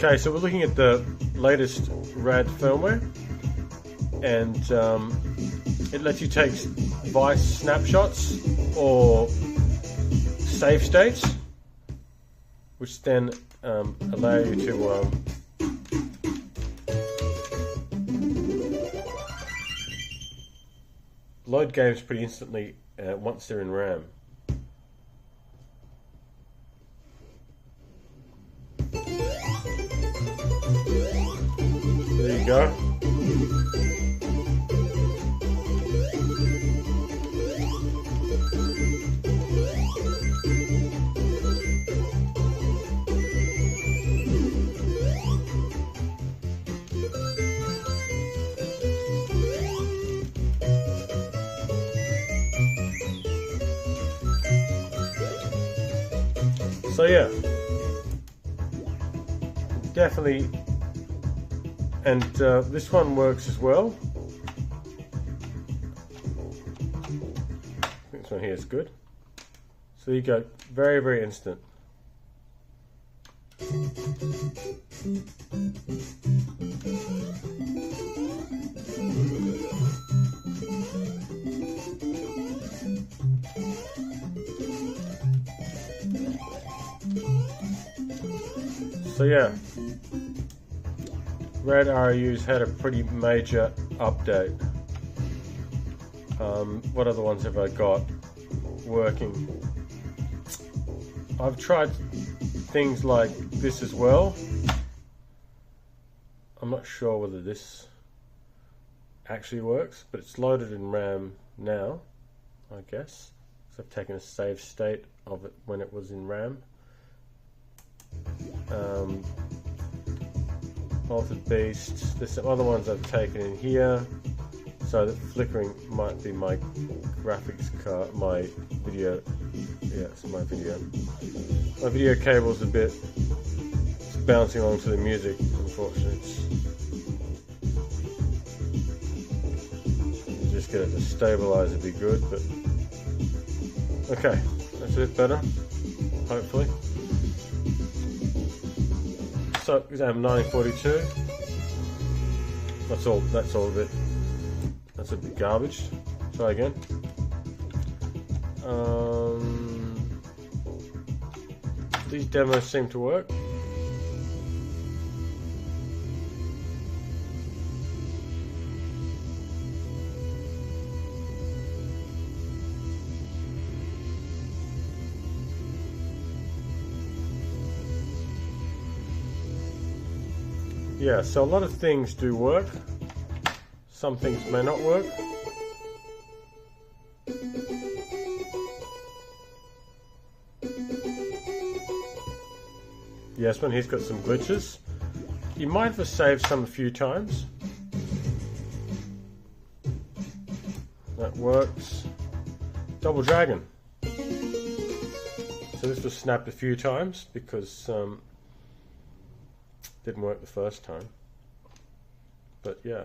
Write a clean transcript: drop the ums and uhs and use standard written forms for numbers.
Okay, so we're looking at the latest RAD firmware, and it lets you take device snapshots or save states, which then allow you to load games pretty instantly once they're in RAM. There you go. So yeah, definitely, and this one works as well. This one here is good. So you go, very, very instant. So yeah, RAD REU's had a pretty major update. What other ones have I got working? I've tried things like this as well. I'm not sure whether this actually works, but it's loaded in RAM now, I guess. So I've taken a save state of it when it was in RAM. Altered Beast. There's some other ones I've taken in here. So the flickering might be my graphics card, my video. Yeah, it's my video. My video cable's a bit bouncing along to the music, unfortunately. Just get it to stabilize, it'd be good, but okay, that's a bit better, hopefully. So exam 942. That's all of it. That's a bit garbage. Try again. These demos seem to work. Yeah, so a lot of things do work. Some things may not work. Yeah, this one here's got some glitches. You might have saved some a few times. That works. Double Dragon. So this was snapped a few times because didn't work the first time. But yeah.